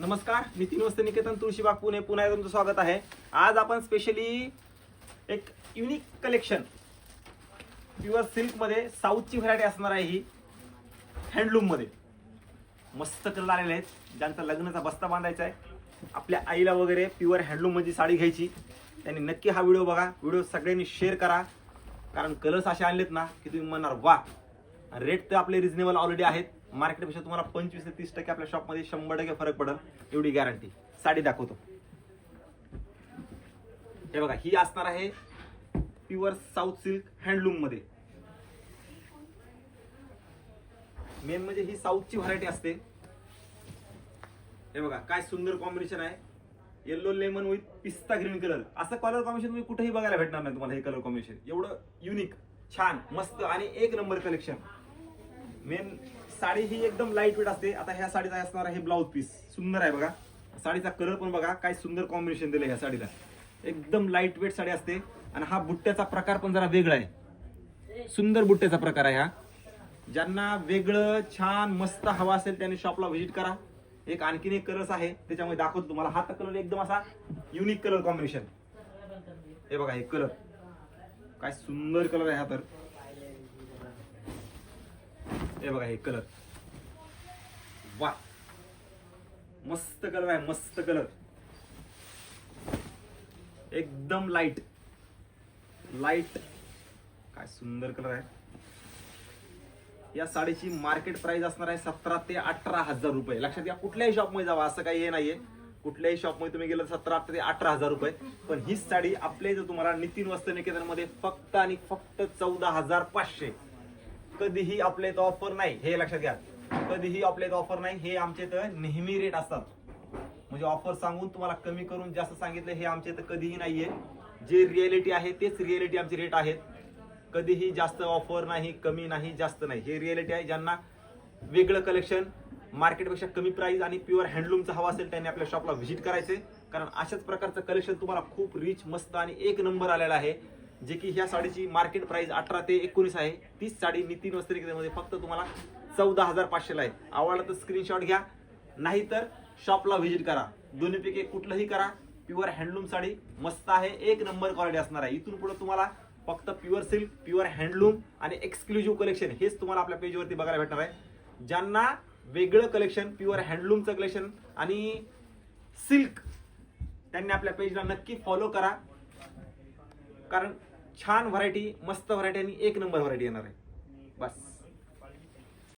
नमस्कार, नितीन वस्त्रनिकेतन तुळशीबाग पुणे पुन्हा एकदा तुमचं स्वागत आहे। आज आपण स्पेशली एक युनिक कलेक्शन प्युअर सिल्क मध्ये साऊथची व्हरायटी असणार आहे। ही हँडलूम मध्ये मस्त कलर आलेले आहेत। ज्यांचा लग्नाचा बस्ता बांधायचा आहे, आपल्या आईला वगैरे प्युअर हँडलूम मध्ये साडी घ्यायची, त्यांनी नक्की हा व्हिडिओ बघा। व्हिडिओ सगळ्यांनी शेअर करा, कारण कलर्स असे आणलेत ना की तुम्ही म्हणणार वा। रेट तर आपले रिजनेबल ऑलरेडी आहेत, मार्केटपेक्षा तुम्हाला 25 ते 30% आपल्या शॉपमध्ये 100% फरक पडेल, एवढी गॅरंटी। साडी दाखवतो, हे बघा। ही असणार आहे प्युअर साऊथ सिल्क हँडलूम मध्ये। मेन म्हणजे ही साऊथची व्हरायटी असते। हे बघा काय सुंदर कॉम्बिनेशन आहे, येलो लेमन विथ पिस्ता ग्रीन कलर। असं कलर कॉम्बिनेशन तुम्ही कुठेही बघायला भेटणार नाही तुम्हाला। हे कलर कॉम्बिनेशन एवढं युनिक, छान, मस्त आणि एक नंबर कलेक्शन। मेन साडी ही एकदम लाईट वेट असते। आता ह्या साडीचा असणार आहे ब्लाउज पीस, सुंदर आहे बघा। साडीचा कलर पण बघा काय सुंदर कॉम्बिनेशन दिलं ह्या साडीला, एकदम लाईट वेट साडी असते। आणि हा बुट्ट्याचा प्रकार पण जरा वेगळा आहे, सुंदर बुट्ट्याचा प्रकार आहे हा। ज्यांना वेगळं छान मस्त हवा असेल त्यांनी शॉपला व्हिजिट करा। एक आणखीन एक कलर्स आहे त्याच्यामध्ये दाखवतो तुम्हाला। हा कलर एकदम असा युनिक कलर कॉम्बिनेशन, हे बघा। हे कलर काय सुंदर कलर आहे हा। तर हे बघा हे कलर, वा मस्त कलर आहे, मस्त कलर, एकदम लाईट लाईट, काय सुंदर कलर आहे। या साडीची मार्केट प्राइस असणार आहे 17 ते 18 हजार रुपये। लक्षात घ्या, कुठल्याही शॉप मध्ये जावा, असं काही हे नाहीये। कुठल्याही शॉप मध्ये तुम्ही गेलं 17 ते 18 हजार रुपये। पण ही साडी आपल्या इथं तुम्हाला नितीन वस्त्रनिकेतन मध्ये फक्त आणि फक्त 14,500। कधीही आपल्या इथं ऑफर नाही, हे लक्षात घ्या। कधीही आपल्या इथं ऑफर नाही, हे आमच्या इथं नेहमी रेट असतात। म्हणजे ऑफर सांगून तुम्हाला कमी करून जास्त सांगितलं हे आमच्या इथं कधीही नाहीये। जे रियालिटी आहे तेच रियालिटी आमचे रेट आहेत। कधीही जास्त ऑफर नाही, कमी नाही, जास्त नाही, हे रियालिटी आहे। ज्यांना वेगळं कलेक्शन, मार्केटपेक्षा कमी प्राइस आणि प्युअर हँडलूमचा हवा असेल त्यांनी आपल्या शॉपला व्हिजिट करायचे, कारण अशाच प्रकारचं कलेक्शन तुम्हाला खूप रिच, मस्त आणि एक नंबर आलेला आहे। जे की ह्या साडीची मार्केट प्राइस 18 ते 19 आहे। तीच साडी नितीन वस्त्रनिकेतनमध्ये फक्त तुम्हाला 14,500 ला आहे। आवडला तर स्क्रीनशॉट घ्या, नाही तर शॉपला व्हिजिट करा। दोन्हीपैकी कुठलंही करा। प्युअर हँडलूम साडी मस्त आहे, एक नंबर क्वालिटी असणार आहे। इथून पुढे तुम्हाला फक्त प्युअर सिल्क, प्युअर हँडलूम आणि एक्सक्लुझिव्ह कलेक्शन हेच तुम्हाला आपल्या पेजवरती बघायला भेटणार आहे। ज्यांना वेगळं कलेक्शन, प्युअर हँडलूमचं कलेक्शन आणि सिल्क, त्यांनी आपल्या पेजला नक्की फॉलो करा, कारण छान व्हरायटी, मस्त व्हरायटी आणि एक नंबर व्हरायटी येणार आहे। बस।